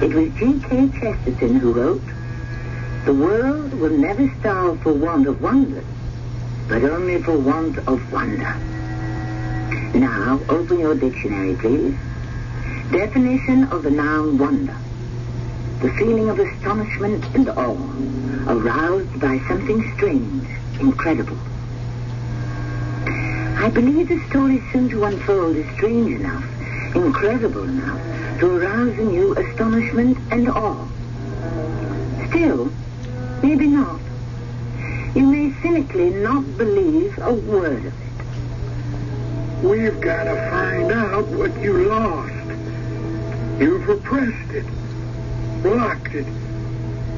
It was G.K. Chesterton who wrote, "The world will never starve for want of wonder, but only for want of wonder." Now, open your dictionary, please. Definition of the noun wonder. The feeling of astonishment and awe, aroused by something strange, incredible. I believe the story soon to unfold is strange enough, incredible enough, to arouse in you astonishment and awe. Still, maybe not. You may cynically not believe a word of it. We've got to find out what you lost. You've repressed it, blocked it,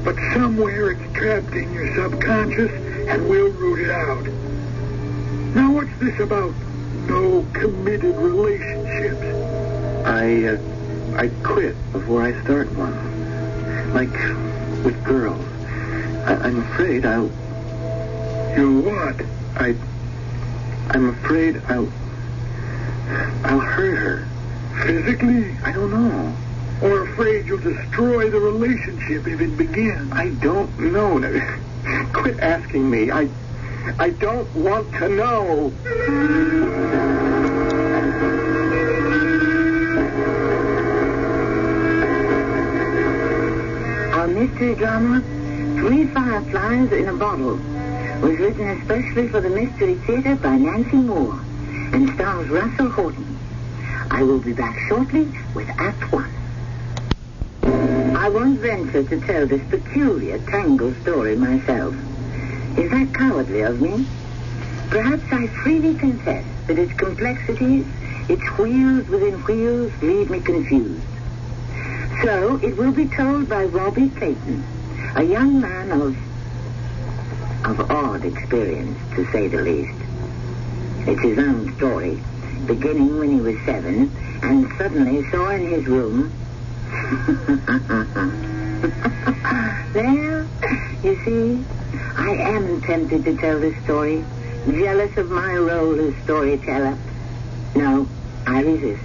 but somewhere it's trapped in your subconscious and we'll root it out. Now what's this about no committed relationships? I quit before I start one. Like with girls. I'm afraid I'll... You what? I'm afraid I'll hurt her. Physically? I don't know. Or afraid you'll destroy the relationship if it begins? I don't know. Quit asking me. I don't want to know. Our mystery drama, 3 Fireflies in a Bottle, was written especially for the Mystery Theater by Nancy Moore and stars Russell Horton. I will be back shortly with Act 1. I won't venture to tell this peculiar tangled story myself. Is that cowardly of me? Perhaps I freely confess that its complexities, its wheels within wheels, leave me confused. So it will be told by Robbie Clayton, a young man of odd experience, to say the least. It's his own story, beginning when he was 7, and suddenly saw in his room... There, you see, I am tempted to tell this story, jealous of my role as storyteller. No, I resist,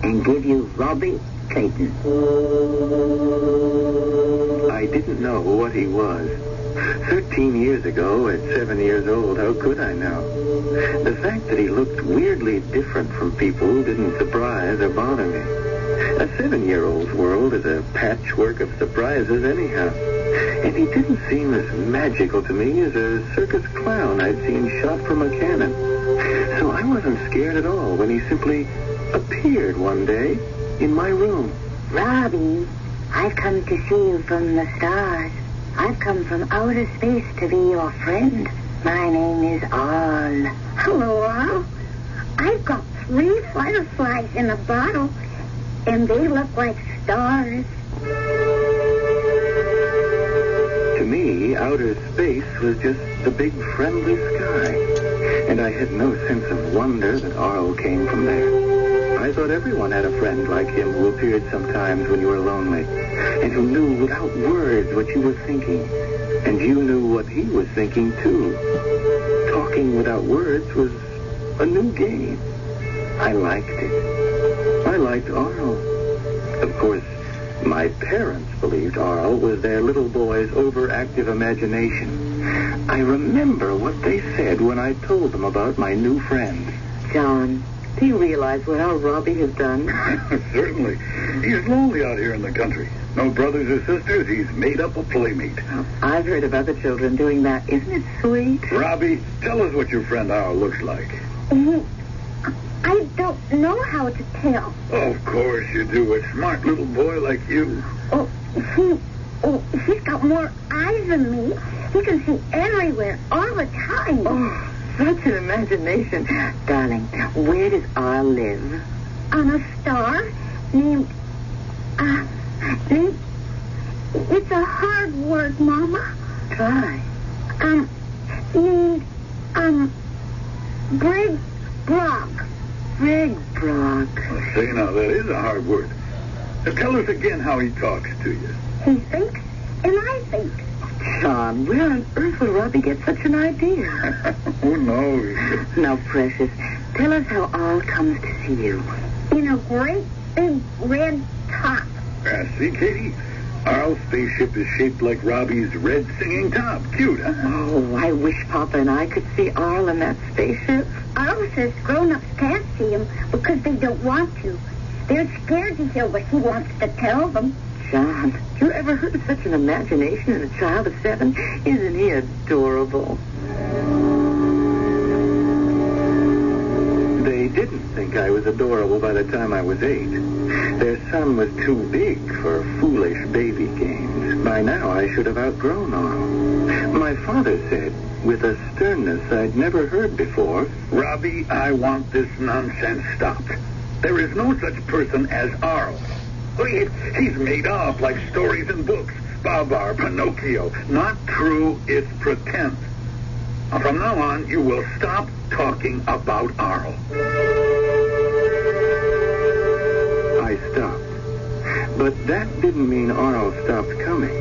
and give you Robbie Clayton. I didn't know what he was. 13 years ago, at 7 years old, how could I know? The fact that he looked weirdly different from people didn't surprise or bother me. A 7-year-old's world is a patchwork of surprises anyhow. And he didn't seem as magical to me as a circus clown I'd seen shot from a cannon. So I wasn't scared at all when he simply appeared one day in my room. Robbie, I've come to see you from the stars. I've come from outer space to be your friend. My name is Al. Hello, Al. I've got 3 fireflies in a bottle, and they look like stars. To me, outer space was just the big friendly sky. And I had no sense of wonder that Arl came from there. I thought everyone had a friend like him who appeared sometimes when you were lonely, and who knew without words what you were thinking. And you knew what he was thinking, too. Talking without words was a new game. I liked it. I liked Arl. Of course, my parents believed Arl was their little boy's overactive imagination. I remember what they said when I told them about my new friend. John, do you realize what our Robbie has done? Certainly. He's lonely out here in the country. No brothers or sisters. He's made up a playmate. Oh, I've heard of other children doing that. Isn't it sweet? Robbie, tell us what your friend Al looks like. I don't know how to tell. Of course you do. A smart little boy like you. He's got more eyes than me. He can see everywhere, all the time. Oh, such an imagination. Darling, where does Arl live? On a star named... It's a hard word, Mama. Try. Named, Brig Brock. Brig Brock. Say now, that is a hard word. Tell us again how he talks to you. He thinks, and I think. John, where on earth would Robbie get such an idea? Who knows? Now, precious, tell us how Arl comes to see you. In a great big red top See, Katie? Arl's spaceship is shaped like Robbie's red singing top. Cute, huh? Oh, I wish Papa and I could see Arl in that spaceship. Arl says grown-ups can't see him because they don't want to. They're scared to hear what he wants to tell them. John, you ever heard of such an imagination in a child of 7? Isn't he adorable? They didn't think I was adorable by the time I was 8. Their son was too big for foolish baby games. By now, I should have outgrown Arl. My father said, with a sternness I'd never heard before, Robbie, I want this nonsense stopped. There is no such person as Arl. He's made up like stories in books. Babar, Pinocchio. Not true, it's pretend. From now on, you will stop talking about Arl. I stopped. But that didn't mean Arl stopped coming.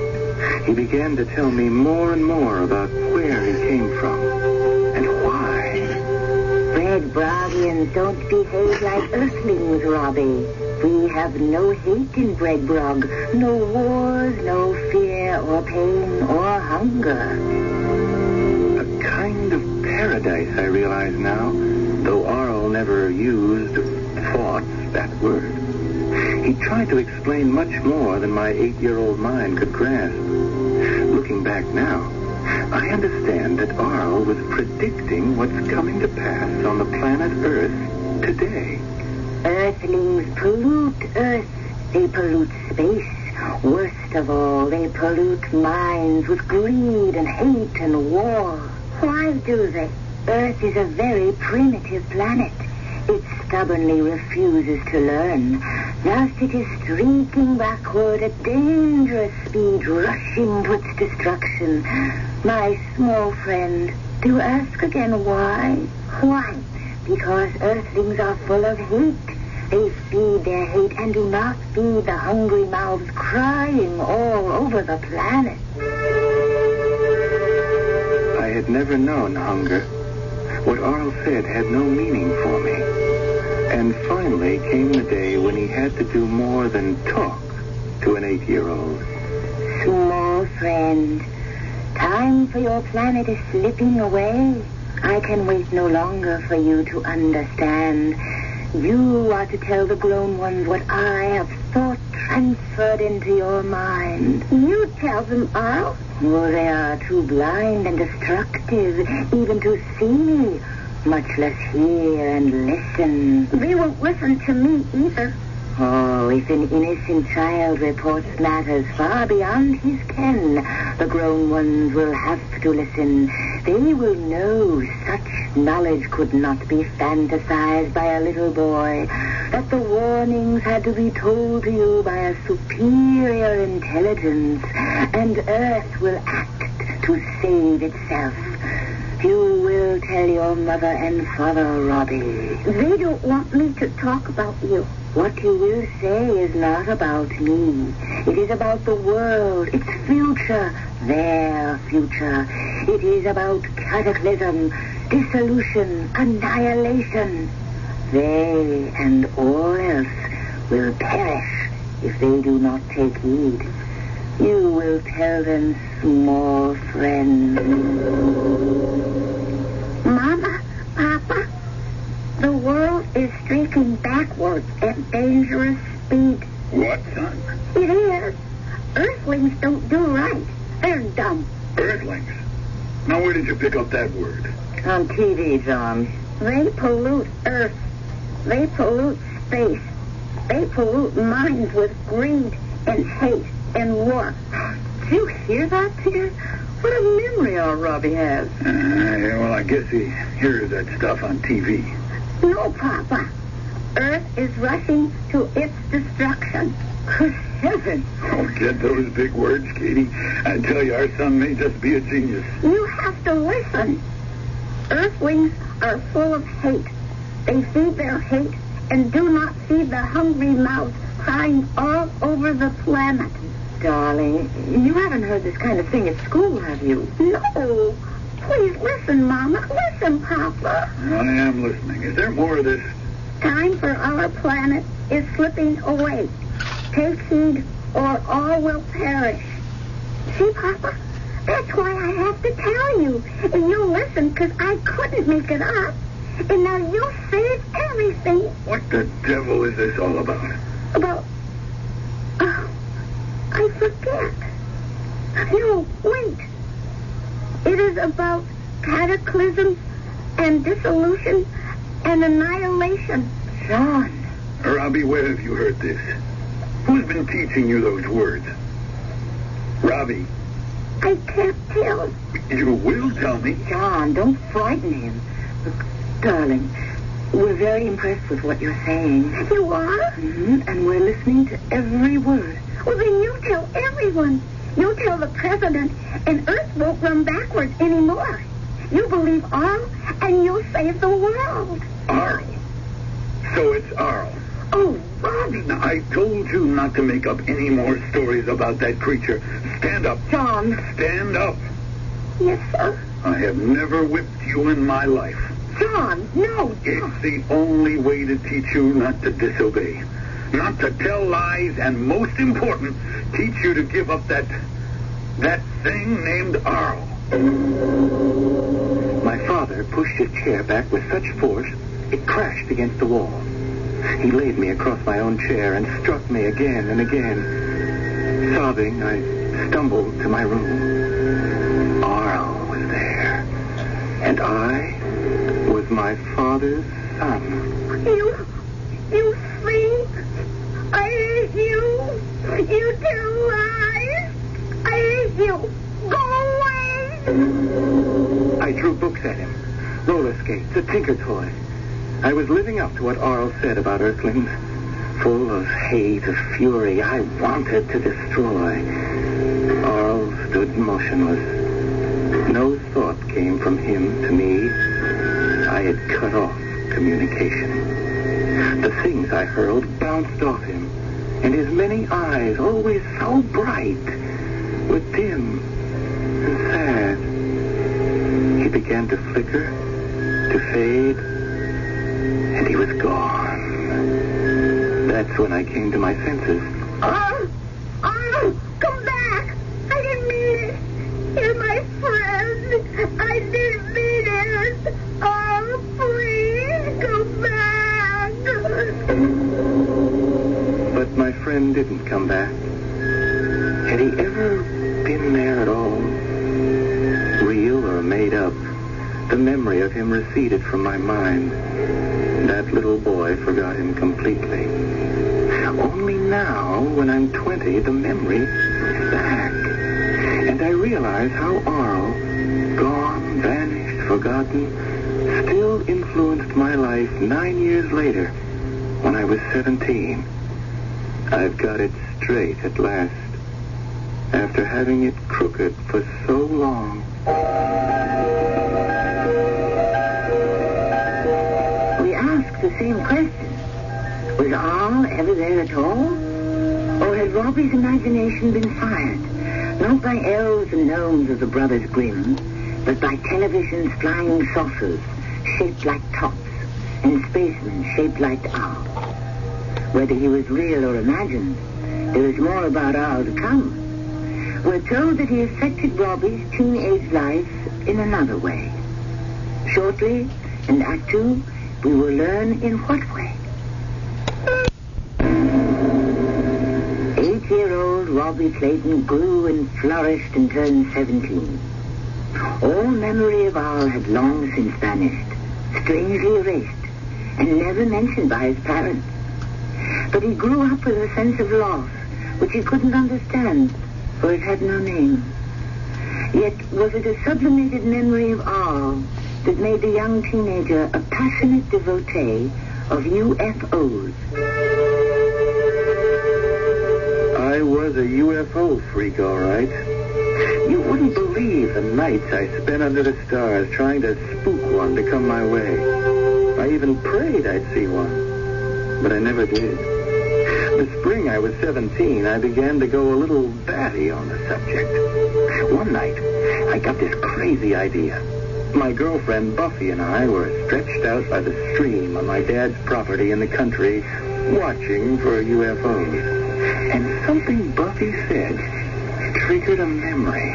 He began to tell me more and more about where he came from and why. Red Broggians don't behave like earthlings, Robbie. We have no hate in Bregbrog. No wars, no fear or pain or hunger. A kind of paradise, I realize now, though Arl never used thoughts, that word. He tried to explain much more than my 8-year-old mind could grasp. Looking back now, I understand that Arl was predicting what's coming to pass on the planet Earth today. Earthlings pollute Earth. They pollute space. Worst of all, they pollute minds with greed and hate and war. Why do they? Earth is a very primitive planet. It stubbornly refuses to learn. Thus it is streaking backward at dangerous speed, rushing to its destruction. My small friend, do ask again why? Why? Because Earthlings are full of hate. They feed their hate and do not feed the hungry mouths crying all over the planet. I had never known hunger. What Arl said had no meaning for me. And finally came the day when he had to do more than talk to an 8-year-old. Small friend, time for your planet is slipping away. I can wait no longer for you to understand. You are to tell the grown ones what I have thought transferred into your mind. You tell them, Arl. Oh, they are too blind and destructive even to see me, much less hear and listen. They won't listen to me either. Oh, if an innocent child reports matters far beyond his ken, the grown ones will have to listen. They will know such knowledge could not be fantasized by a little boy, that the warnings had to be told to you by a superior intelligence, and Earth will act to save itself. You will tell your mother and father, Robbie. They don't want me to talk about you. What you will say is not about me. It is about the world, its future, their future. It is about cataclysm, dissolution, annihilation. They and all else will perish if they do not take heed. You will tell them, small friend. Mama, Papa, the world is streaking backwards at dangerous speed. What, son? It is. Earthlings don't do right. They're dumb. Earthlings? Now, where did you pick up that word? On TV, John. They pollute Earth. They pollute space. They pollute minds with greed and hate and war. Did you hear that, dear? What a memory our Robbie has. Well, I guess he hears that stuff on TV. No, Papa. Earth is rushing to its destruction. Good heavens. Oh, get those big words, Katie. I tell you, our son may just be a genius. You have to listen. Earthlings are full of hate. They feed their hate and do not feed the hungry mouths crying all over the planet. Darling, you haven't heard this kind of thing at school, have you? No. Please listen, Mama. Listen, Papa. I am listening. Is there more of this? Time for our planet is slipping away. Take heed, or all will perish. See, Papa? That's why I have to tell you. And you listen, because I couldn't make it up. And now you saved everything. What the devil is this all about? About... I forget. No, wait. It is about cataclysm and dissolution and annihilation. John. Robbie, where have you heard this? Who's been teaching you those words? Robbie. I can't tell. You will tell me. John, don't frighten him. Look, darling, we're very impressed with what you're saying. You are? Mm-hmm. And we're listening to every word. Well, then you tell everyone. You tell the president, and Earth won't run backwards anymore. You believe Arl, and you'll save the world. Arl? So it's Arl. Oh, Robbie. Now, I told you not to make up any more stories about that creature. Stand up. John. Stand up. Yes, sir. I have never whipped you in my life. John, no. It's the only way to teach you not to disobey. Not to tell lies, and most important, teach you to give up that thing named Arl. My father pushed his chair back with such force, it crashed against the wall. He laid me across my own chair and struck me again and again. Sobbing, I stumbled to my room. Arl was there, and I was my father's son. You think I hate you? You tell lies. I hate you. Go away. I threw books at him, roller skates, a tinker toy. I was living up to what Arl said about Earthlings. Full of hate, of fury, I wanted to destroy. Arl stood motionless. No thought came from him to me. I had cut off communication. The things I hurled bounced off him, and his many eyes, always so bright, were dim and sad. He began to flicker, to fade, and he was gone. That's when I came to my senses. Arl, come back. I didn't mean it. You're my friend. I didn't mean it. Arl, please come back. But my friend didn't come back. Had he ever been there at all? Real or made up, the memory of him receded from my mind. That little boy forgot him completely. Only now, when I'm 20, the memory is back. And I realize how Arl, gone, vanished, forgotten, still influenced my life 9 years later, when I was 17. I've got it straight at last, after having it crooked for so long. We asked the same question. Was Arl ever there at all? Or had Robbie's imagination been fired, not by elves and gnomes of the Brothers Grimm, but by television's flying saucers shaped like tops and spacemen shaped like Arl? Whether he was real or imagined, there is more about Arl to come. We're told that he affected Robbie's teenage life in another way. Shortly, in Act 2, we will learn in what way. 8-year-old Robbie Clayton grew and flourished and turned 17. All memory of Arl had long since vanished, strangely erased, and never mentioned by his parents. But he grew up with a sense of loss, which he couldn't understand, for it had no name. Yet was it a sublimated memory of Arl that made the young teenager a passionate devotee of UFOs? I was a UFO freak, all right. You wouldn't believe the nights I spent under the stars trying to spook one to come my way. I even prayed I'd see one, but I never did. The spring I was 17, I began to go a little batty on the subject. One night, I got this crazy idea. My girlfriend Buffy and I were stretched out by the stream on my dad's property in the country, watching for UFOs. And something Buffy said triggered a memory.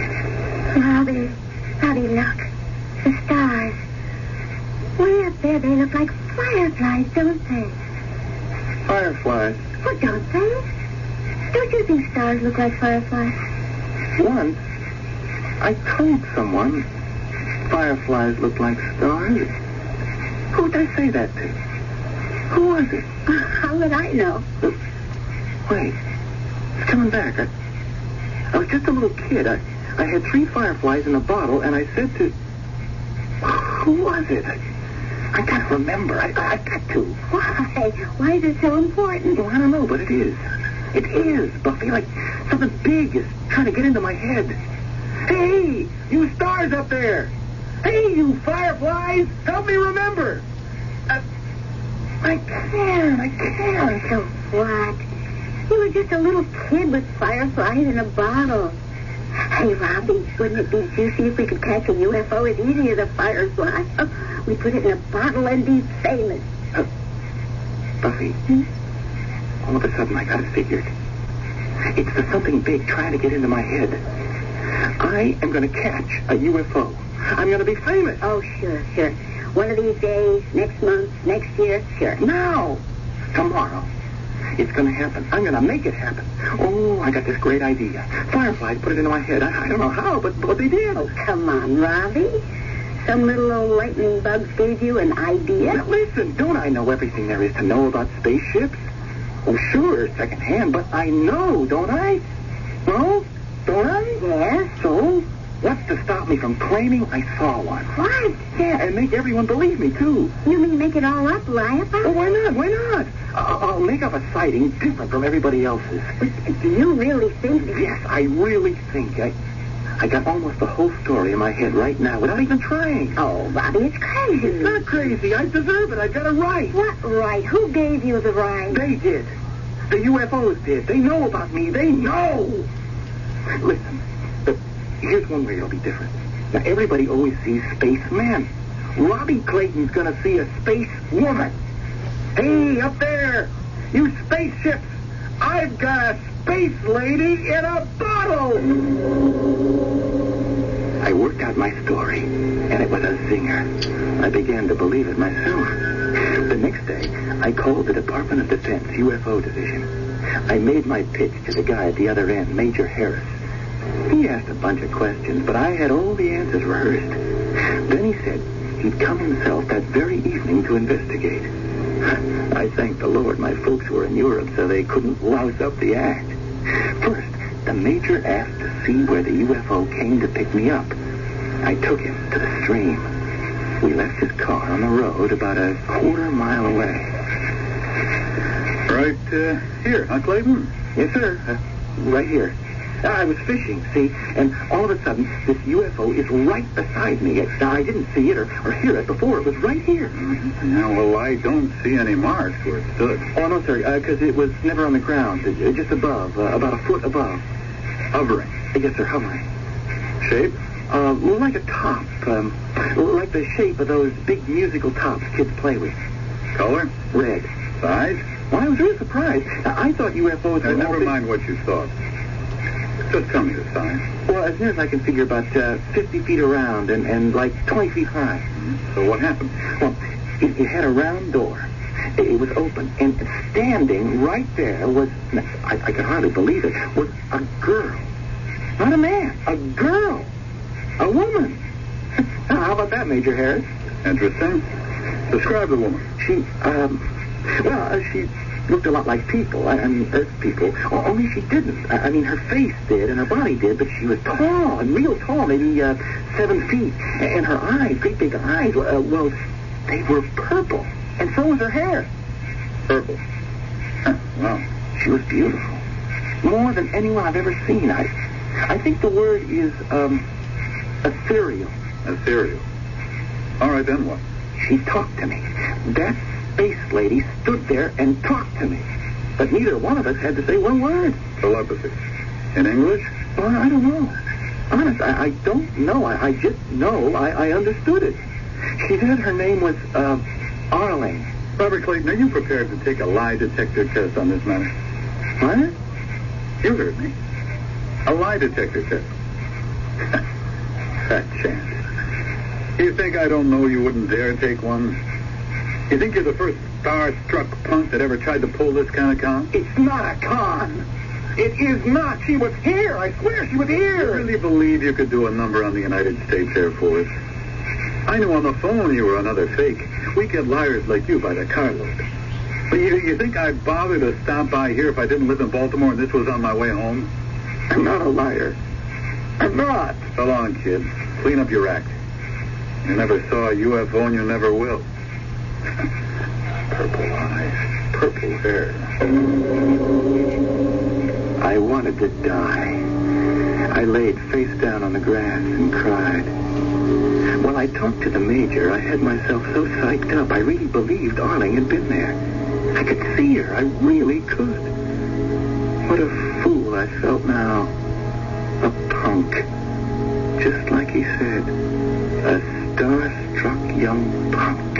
Robbie, look. The stars. Way up there, they look like fireflies, don't they? Fireflies? Well, don't they? Don't you think stars look like fireflies? Once, I told someone fireflies look like stars. Who did I say that to? Who was it? How would I know? Wait. It's coming back. I was just a little kid. I had 3 fireflies in a bottle, and I said to... Who was it? I can't remember. I got to. Why? Why is it so important? Well, I don't know, but it is. It is, Buffy. Like something big is trying to get into my head. Hey, you stars up there. Hey, you fireflies. Help me remember. I can't. So what? You were just a little kid with fireflies in a bottle. Hey, Robbie, wouldn't it be juicy if we could catch a UFO as easy as a firefly? We put it in a bottle and be famous. Buffy, all of a sudden I got it figured. It's the something big trying to get into my head. I am going to catch a UFO. I'm going to be famous. Oh, sure. One of these days, next month, next year, sure. Now, tomorrow. It's going to happen. I'm going to make it happen. Oh, I got this great idea. Fireflies put it into my head. I don't know how, but they did. Oh, come on, Robbie. Some little old lightning bugs gave you an idea? Now, listen, don't I know everything there is to know about spaceships? Oh, sure, secondhand, but I know, don't I? No? Don't I? Yes. So, what's to stop me from claiming I saw one? What? Yeah, and make everyone believe me, too. You mean make it all up, lie about it? Oh, why not? I'll make up a sighting different from everybody else's. But do you really think... Yes, I really think. I got almost the whole story in my head right now without even trying. Oh, Robbie, it's crazy. It's not crazy. I deserve it. I got a right. What right? Who gave you the right? They did. The UFOs did. They know about me. They know. Listen, here's one way it'll be different. Now, everybody always sees spacemen. Robbie Clayton's going to see a space woman. Hey, up there, you spaceships, I've got a space lady in a bottle. I worked out my story, and it was a zinger. I began to believe it myself. The next day, I called the Department of Defense UFO Division. I made my pitch to the guy at the other end, Major Harris. He asked a bunch of questions, but I had all the answers rehearsed. Then he said he'd come himself that very evening to investigate. I thank the Lord my folks were in Europe so they couldn't louse up the act. First, the major asked to see where the UFO came to pick me up. I took him to the stream. We left his car on the road about a quarter-mile away. Right here, huh, Clayton? Yes, sir. Right here. I was fishing, see, and all of a sudden, this UFO is right beside me. Now, I didn't see it or hear it before. It was right here. Yeah, well, I don't see any marks where it stood. Oh, no, sir, because it was never on the ground, just above, about a foot above. Hovering? Yes, sir, hovering. Shape? Like a top, like the shape of those big musical tops kids play with. Color? Red. Size? Well, I was really surprised. I thought UFOs were... Never mind what you thought. Just tell me the size. Well, as near as I can figure, about 50 feet around and like 20 feet high. Mm-hmm. So what happened? Well, it had a round door. It was open, and standing right there was, I could hardly believe it, was a girl. Not a man, a girl. A woman. How about that, Major Harris? Interesting. Describe the woman. She looked a lot like people, Earth people, only she didn't. I mean, her face did, and her body did, but she was tall, and real tall, maybe 7 feet. And her eyes, great big eyes, well, they were purple, and so was her hair. Purple. Huh, wow. She was beautiful. More than anyone I've ever seen. I think the word is, ethereal. Ethereal. All right, then what? She talked to me. That space lady stood there and talked to me. But neither one of us had to say one word. Telepathy. In English? Well, I don't know. Honest, I don't know. I just know I understood it. She said her name was, Arlene. Robert Clayton, are you prepared to take a lie detector test on this matter? What? You heard me. A lie detector test. Fat chance. You think I don't know you wouldn't dare take one? You think you're the first star-struck punk that ever tried to pull this kind of con? It's not a con. It is not. She was here. I swear she was here. You really believe you could do a number on the United States Air Force? I knew on the phone you were another fake. We get liars like you by the carload. But you think I'd bother to stop by here if I didn't live in Baltimore and this was on my way home? I'm not a liar. I'm not. So long, kid. Clean up your act. You never saw a UFO and you never will. Purple eyes, purple hair. I wanted to die. I laid face down on the grass and cried. While I talked to the major, I had myself so psyched up, I really believed Arling had been there. I could see her. I really could. What a fool I felt now. A punk. Just like he said. A star-struck young punk.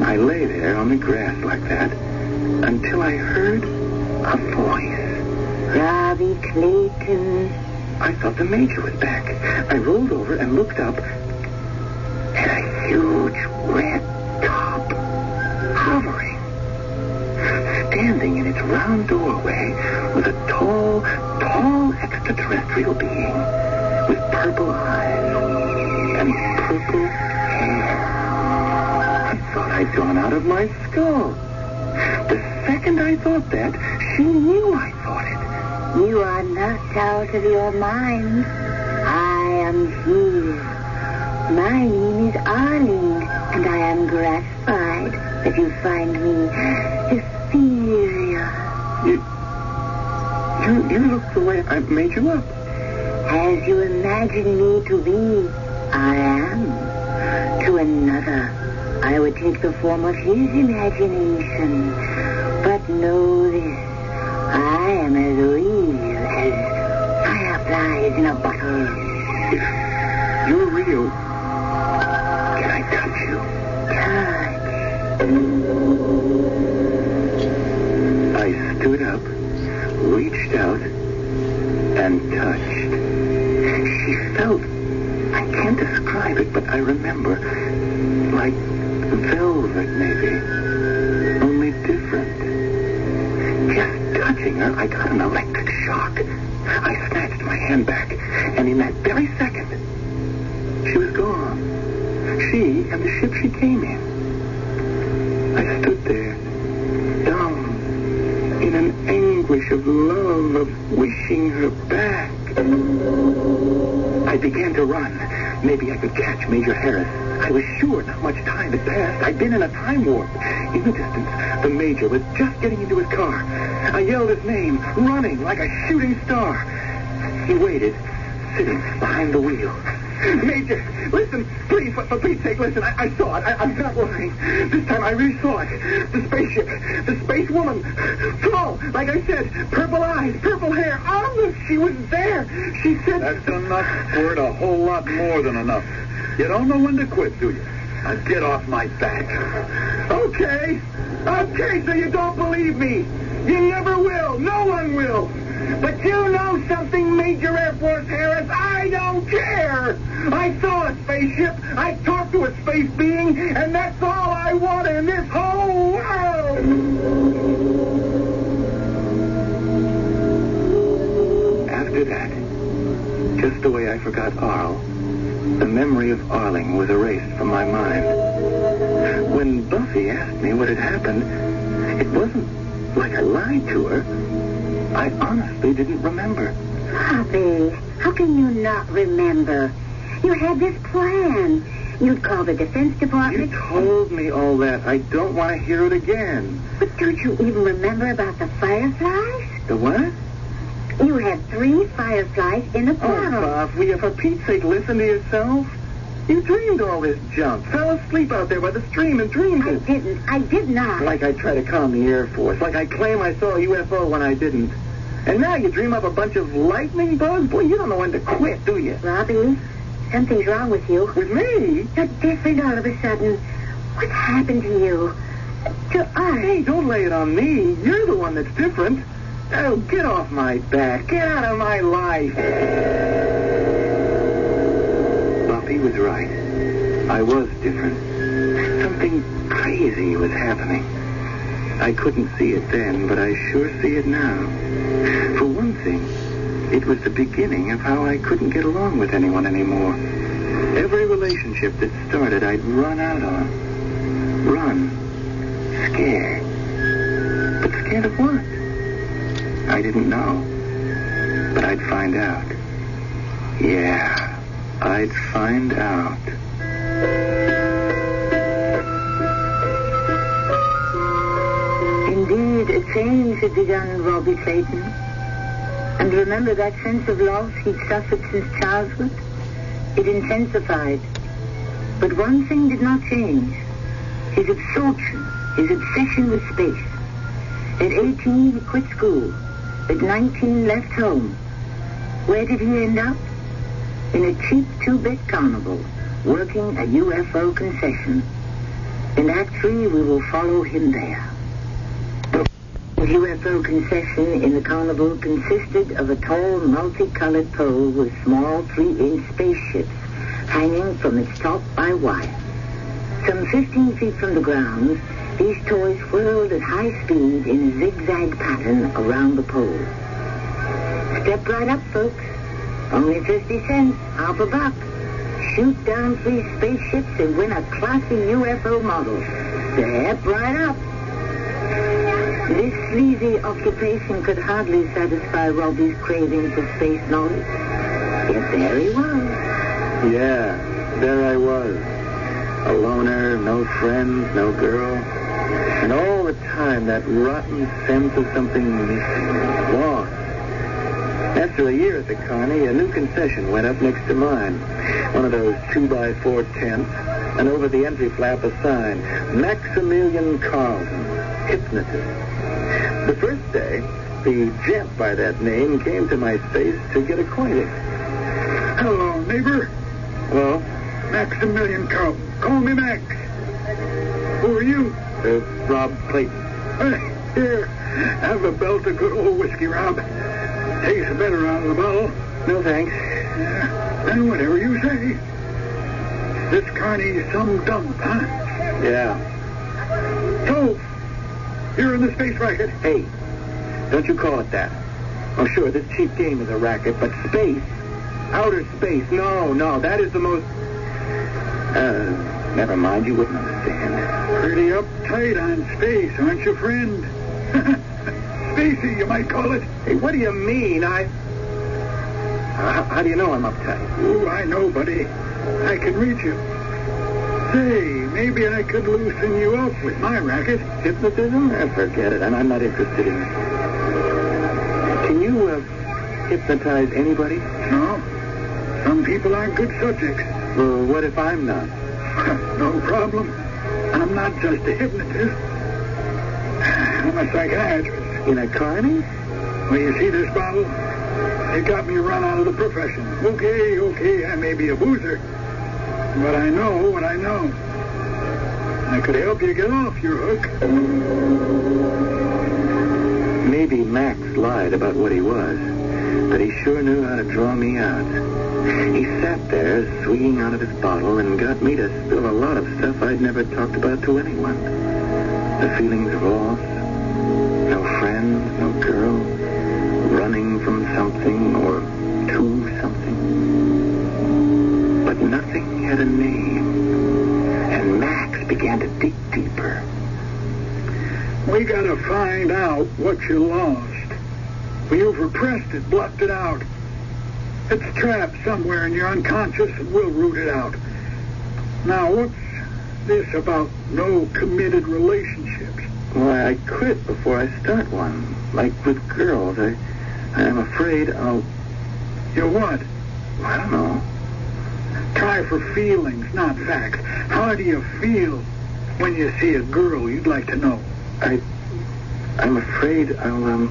I lay there on the grass like that until I heard a voice. Robbie Clayton. I thought the major was back. I rolled over and looked up at a huge red top hovering. Standing in its round doorway was a tall extraterrestrial being with purple eyes and purple hair. I thought I'd gone out of my skull. The second I thought that, she knew I thought it. You are knocked out of your mind. I am here. My name is Arling, and I am gratified that you find me superior. You look the way I made you up. As you imagine me to be, I am. To another, I would take the form of his imagination. But know this, I am as real as fireflies in a bottle. If you're real, can I touch you? Touch. I stood up, reached out, and touched. She felt, I can't describe it, but I remember, like velvet maybe, only different. Just touching her, I got an electric shock. I snatched my hand back, and in that very second, she was gone. She and the ship she came in. I stood there, dumb, in an anguish of love, of wishing her back. I began to run. Maybe I could catch Major Harris. I was sure not much time had passed. I'd been in a time warp. In the distance, the Major was just getting into his car. I yelled his name, running like a shooting star. He waited, sitting behind the wheel. Major, listen, please, for Pete's sake, listen, I saw it. I'm not lying. This time I really saw it. The spaceship, the space woman, tall, like I said, purple eyes, purple hair. Oh, she was there. She said... That's enough, Squirt, a whole lot more than enough. You don't know when to quit, do you? Now get off my back. Okay, so you don't believe me. You never will. No one will. But you know something, Major Air Force Harris? I don't care. I saw a spaceship. I talked to a space being, and that's all I want in this whole world. After that, just the way I forgot Arl, the memory of Arling was erased from my mind. When Buffy asked me what had happened, it wasn't like I lied to her. I honestly didn't remember. Bobby, how can you not remember? You had this plan. You'd call the Defense Department. You told me all that. I don't want to hear it again. But don't you even remember about the fireflies? The what? You had 3 fireflies in a bottle. Oh, Bob, will you, for Pete's sake, listen to yourself? You dreamed all this junk. Fell asleep out there by the stream and dreamed it. I did not. Like I try to calm the Air Force. Like I claim I saw a UFO when I didn't. And now you dream up a bunch of lightning bugs? Boy, you don't know when to quit, do you? Robbie, something's wrong with you. With me? You're different all of a sudden. What happened to you? To us? Hey, don't lay it on me. You're the one that's different. Oh, get off my back. Get out of my life. Buffy was right. I was different. Something crazy was happening. I couldn't see it then, but I sure see it now. For one thing, it was the beginning of how I couldn't get along with anyone anymore. Every relationship that started, I'd run out on. Run. Scared. But scared of what? I didn't know. But I'd find out. Yeah, I'd find out. Indeed, a change had begun in Robbie Clayton. And remember that sense of loss he'd suffered since childhood? It intensified. But one thing did not change. His absorption, his obsession with space. At 18, he quit school. At 19, left home. Where did he end up? In a cheap two-bit carnival, working a UFO concession. In Act 3, we will follow him there. The UFO concession in the carnival consisted of a tall, multicolored pole with small 3-inch spaceships hanging from its top by wire. Some 15 feet from the ground, these toys whirled at high speed in a zigzag pattern around the pole. Step right up, folks. Only 50 cents, half a buck. Shoot down 3 spaceships and win a classy UFO model. Step right up. This sleazy occupation could hardly satisfy Robbie's craving for space knowledge. Yet there he was. Yeah, there I was. A loner, no friends, no girl. And all the time, that rotten sense of something missing, lost. After a year at the Carney, a new concession went up next to mine. One of those 2x4 tents, and over the entry flap a sign, Maximilian Carlson, hypnotist. The first day, the gent by that name came to my space to get acquainted. Hello, neighbor. Hello? Maximilian Carlson. Call me Max. Who are you? Rob Clayton. Here, have a belt of good old whiskey, Rob. Tastes better out of the bottle. No, thanks. And whatever you say. This Carney's some dump, huh? Yeah. So, you're in the space racket. Hey, don't you call it that. Oh, sure, this cheap game is a racket, but space, outer space, no, that is the most... Never mind, you wouldn't understand. Pretty uptight on space, aren't you, friend? Spacey, you might call it. Hey, what do you mean? How do you know I'm uptight? Oh, I know, buddy. I can read you. Say, maybe I could loosen you up with my racket. Hypnotism? Forget it. I'm not interested in it. Can you, hypnotize anybody? No. Some people aren't good subjects. Well, what if I'm not? No problem. I'm not just a hypnotist. I'm a psychiatrist. In a Carney? Well, you see this bottle? It got me run out of the profession. Okay, I may be a boozer. But I know what I know. I could help you get off your hook. Maybe Max lied about what he was, but he sure knew how to draw me out. He sat there, swigging out of his bottle, and got me to spill a lot of stuff I'd never talked about to anyone. The feelings of loss, no friends, no girl, running from something or to something. But nothing had a name, and Max began to dig deeper. We gotta find out what you lost. Well, you've repressed it, blocked it out. It's trapped somewhere in your unconscious, and we'll root it out. Now, what's this about no committed relationships? Why, I quit before I start one. Like with girls, I'm afraid I'll... You what? I don't know. Try for feelings, not facts. How do you feel when you see a girl you'd like to know? I'm afraid I'll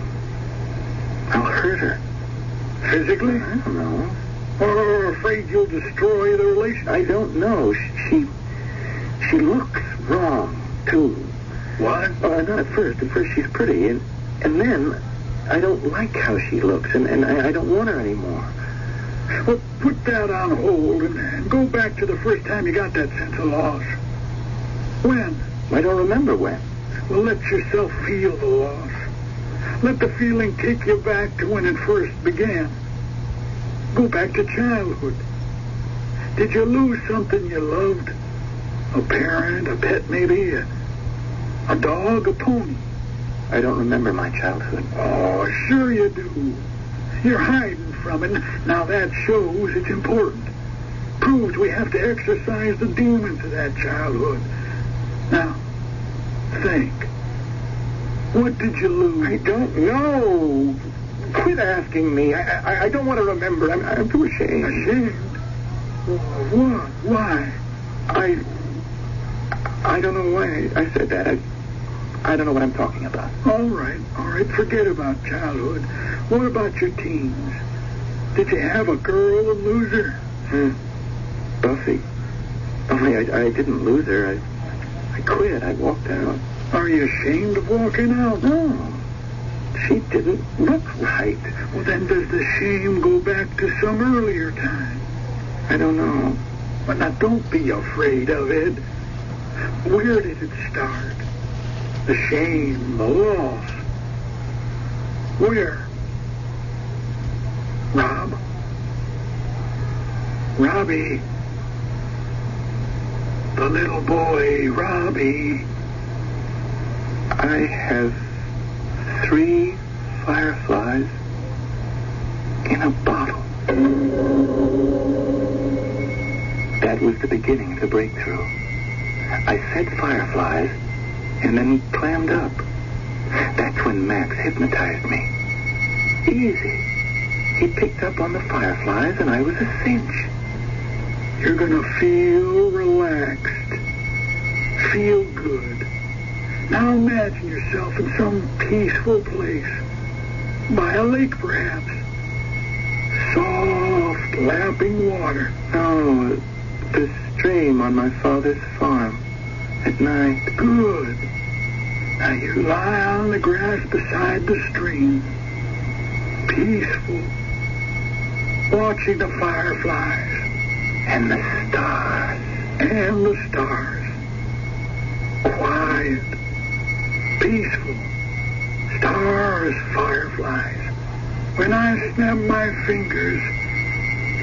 hurt her. Physically? I don't know. Or afraid you'll destroy the relationship? I don't know. She looks wrong, too. What? Not at first. At first she's pretty. And then I don't like how she looks, and I don't want her anymore. Well, put that on hold and go back to the first time you got that sense of loss. When? I don't remember when. Well, let yourself feel the loss. Let the feeling take you back to when it first began. Go back to childhood. Did you lose something you loved? A parent, a pet maybe, a dog, a pony? I don't remember my childhood. Oh, sure you do. You're hiding from it. Now that shows it's important. Proves we have to exorcise the demons of that childhood. Now, think. What did you lose? I don't know. Quit asking me. I don't want to remember. I'm too ashamed. Ashamed? What? Why? I don't know why I said that. I don't know what I'm talking about. All right. Forget about childhood. What about your teens? Did you have a girl and lose her? Buffy. Only I didn't lose her. I quit. I walked out. Are you ashamed of walking out? No. She didn't look right. Well, then does the shame go back to some earlier time? I don't know. But now don't be afraid of it. Where did it start? The shame, the loss. Where? Rob? Robbie. The little boy, Robbie. I have 3 fireflies in a bottle. That was the beginning of the breakthrough. I said fireflies and then clammed up. That's when Max hypnotized me. Easy. He picked up on the fireflies and I was a cinch. You're gonna feel relaxed. Feel good. Now imagine yourself in some peaceful place. By a lake, perhaps. Soft, lapping water. Oh, the stream on my father's farm at night. Good. Now you lie on the grass beside the stream. Peaceful. Watching the fireflies. And the stars. And the stars. Quiet. Peaceful. Stars, fireflies. When I snap my fingers,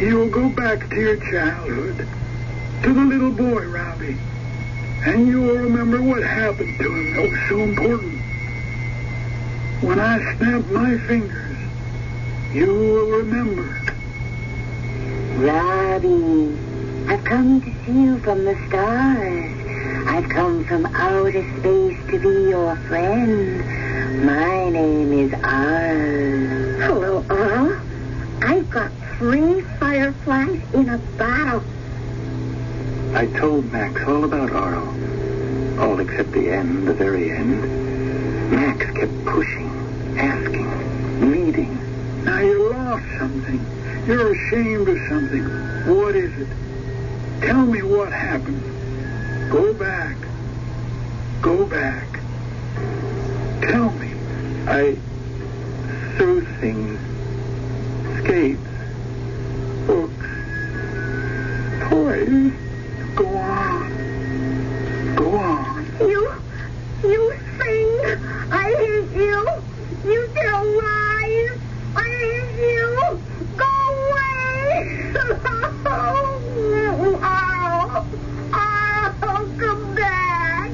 you'll go back to your childhood, to the little boy, Robbie, and you'll remember what happened to him that was so important. When I snap my fingers, you will remember. Robbie, I've come to see you from the stars. I've come from outer space to be your friend. My name is Arl. Hello, Arl. I've got 3 fireflies in a bottle. I told Max all about Arl. All except the end, the very end. Max kept pushing, asking, needing. Now you lost something. You're ashamed of something. What is it? Tell me what happened. Go back. Go back. Tell me. I threw things. Skates. Books. Toys. Go on. Go on. You sing. I hate you. You tell lies. I hate you. Go away. Come back.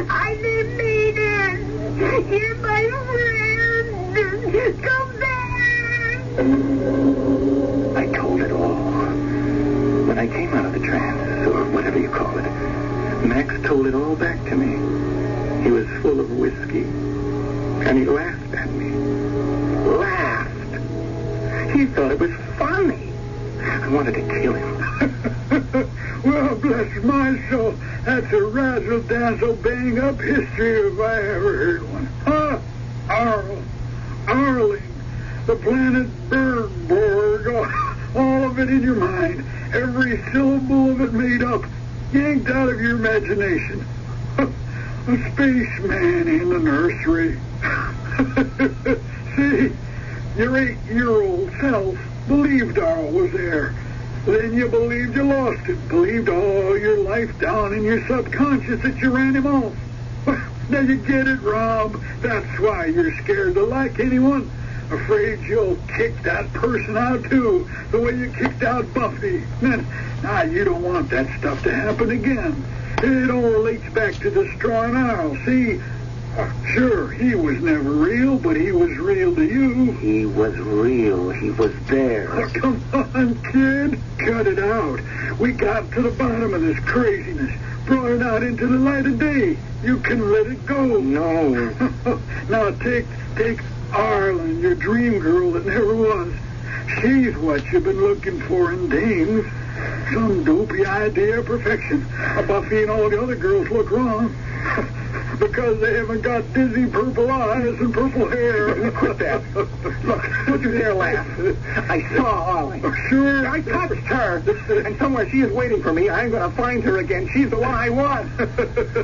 I didn't mean it. You're my friend. Come back. I told it all. When I came out of the trance, or whatever you call it, Max told it all back to me. He was full of whiskey, and he laughed at me. Laughed. He thought it was funny. I wanted to kill him. Well, bless my soul, that's a razzle-dazzle bang-up history if I ever heard one. Huh? Arling, the planet Birdborg, all of it in your mind, every syllable of it made up, yanked out of your imagination. A spaceman in the nursery. See, your 8-year-old self believed Arl was there. Then you believed you lost it. Believed all your life down in your subconscious that you ran him off. Now you get it, Rob. That's why you're scared to like anyone. Afraid you'll kick that person out, too, the way you kicked out Buffy. Now, you don't want that stuff to happen again. It all relates back to destroying Arl. See, sure, he was never real, but he was real to you. He was real. He was there. Oh, come on, kid. Cut it out. We got to the bottom of this craziness. Brought it out into the light of day. You can let it go. No. Now take Arlen, your dream girl that never was. She's what you've been looking for in dames. Some dopey idea of perfection. Buffy and all the other girls look wrong. Because they haven't got dizzy purple eyes and purple hair. Quit that. Look, don't you dare laugh. I saw Arlen. Sure. I touched her. And somewhere she is waiting for me. I'm going to find her again. She's the one I want.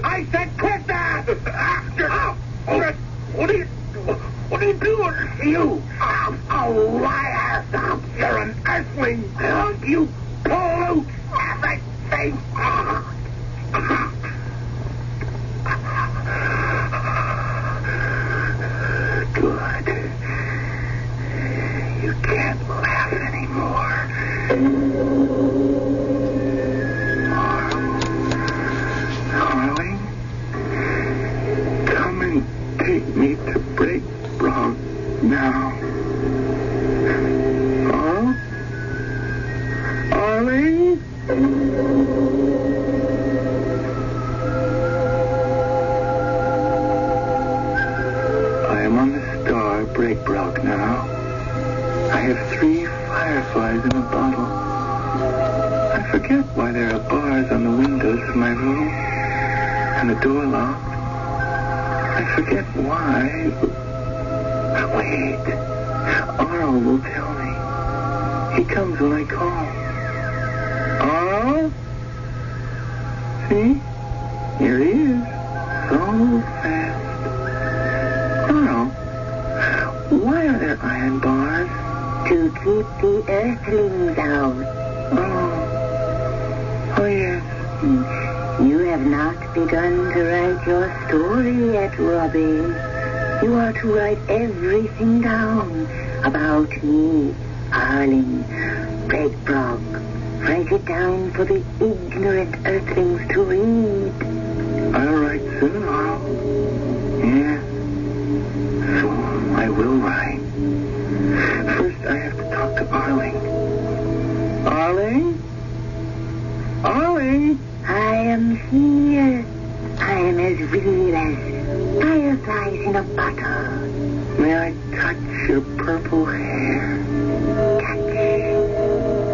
I said quit that! What are you doing? You! Oh, liar! You're an earthling! You pollute everything! Good. You can't laugh anymore. Darling, come and take me to break Brock now. Oh? Darling? I am on the star Break Brock now. I have 3 fireflies in a bottle. I forget why there are bars on the windows of my room and the door locked. I forget why. Wait. Arl will tell me. He comes when I call. Arl? See? Here he is. So fast. Arl, why are there iron bars? To keep the earthlings out. Oh, yes. You have not begun to write your story yet, Robbie. You are to write everything down about me, Arling, Break Brock. Write it down for the ignorant earthlings to read. I'll write soon, Arl. Yes. Soon I will write. First, I have to talk to Arling. Arling? Arling? I am here. I am as real as fireflies in a bottle. May I touch your purple hair? Touch.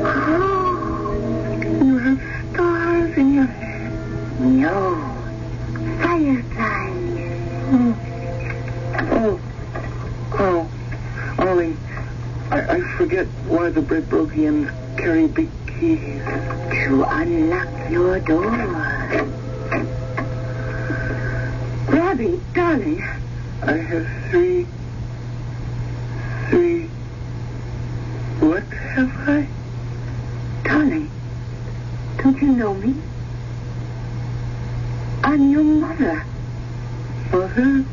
Oh, you have stars in your hair. No. Fireflies. Oh, Arling, I forget why the Breadbrokians carry big keys. To unlock your door. Robbie, darling. I have 3. What have I? Darling, don't you know me? I'm your mother. Mother?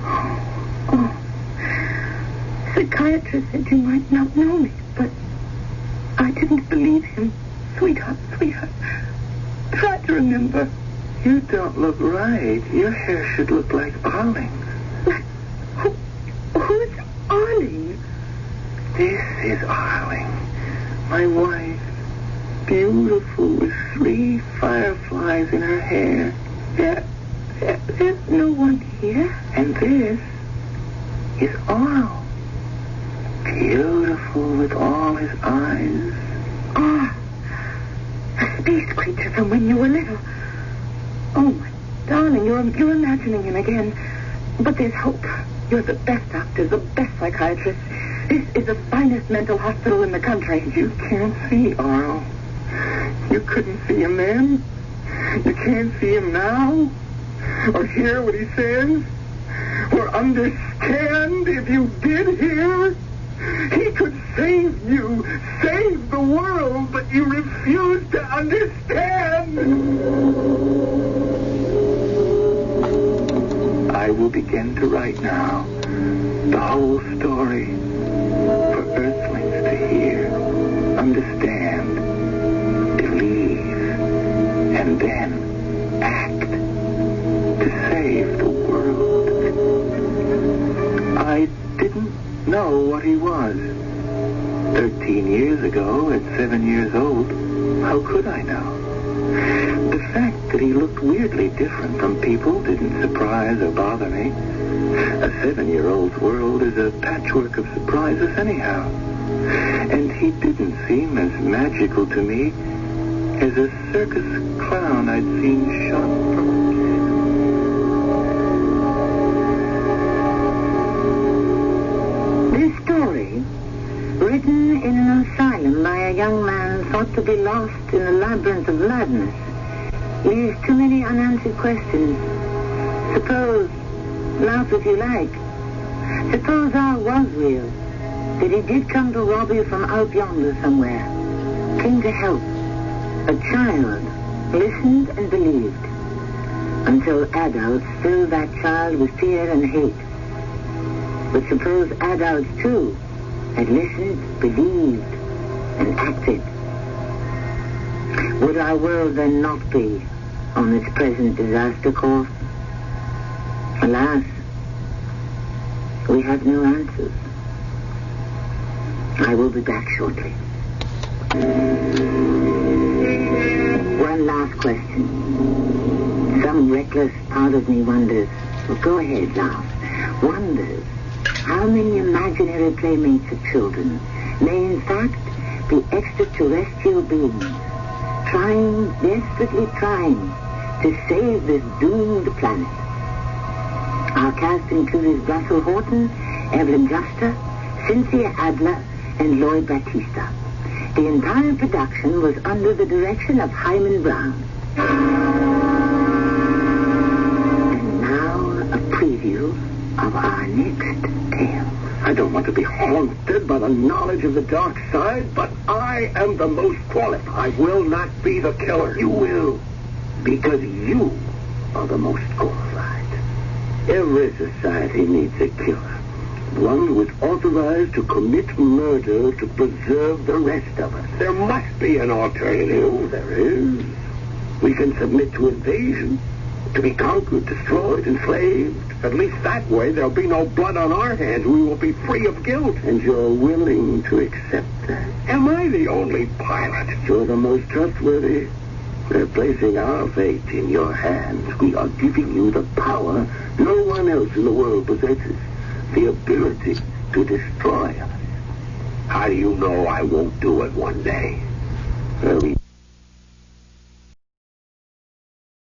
Oh. Psychiatrist said you might not know me, but I didn't believe him. Sweetheart. Try to remember. You don't look right. Your hair should look like Arling's. Who's Arling? This is Arling, my wife. Beautiful with 3 fireflies in her hair. There's no one here. And this is Arl. Beautiful with all his eyes. Ah, a space creature from when you were little. Oh, my darling, you're imagining him again. But there's hope. You're the best doctor, the best psychiatrist. This is the finest mental hospital in the country. You can't see Arl. You couldn't see him then. You can't see him now. Or hear what he says. or understand if you did hear. He could save you, save the world, but you refuse to understand. I will begin to write now the whole story for Earthlings to hear, understand, believe, and then act to save the world. I didn't know what he was. 13 years ago, at 7 years old, how could I know? The fact that he looked weirdly different from people didn't surprise or bother me. A 7-year-old's world is a patchwork of surprises anyhow. And he didn't seem as magical to me as a circus clown I'd seen shot from a This story, written in an asylum by a young man thought to be lost in the labyrinth of madness, leaves too many unanswered questions. Suppose, laugh if you like, suppose R was real, that he did come to rob you from out yonder somewhere, came to help, a child, listened and believed, until adults filled that child with fear and hate. But suppose adults, too, had listened, believed, and acted. Would our world then not be on its present disaster course? Alas, we have no answers. I will be back shortly. One last question. Some reckless part of me wonders, well, go ahead, laugh, wonders how many imaginary playmates of children may in fact be extraterrestrial beings, desperately trying to save this doomed planet. Our cast included Russell Horton, Evelyn Juster, Cynthia Adler, and Lloyd Batista. The entire production was under the direction of Himan Brown. And now a preview of our next tale. I don't want to be haunted by the knowledge of the dark side, but I am the most qualified. I will not be the killer. You will, because you are the most qualified. Every society needs a killer. One who is authorized to commit murder to preserve the rest of us. There must be an alternative. Oh, there is. We can submit to invasion, to be conquered, destroyed, enslaved. At least that way there'll be no blood on our hands. We will be free of guilt. And you're willing to accept that? Am I the only pilot? You're the most trustworthy. We're placing our fate in your hands. We are giving you the power no one else in the world possesses. The ability to destroy us. How do you know I won't do it one day? Well, we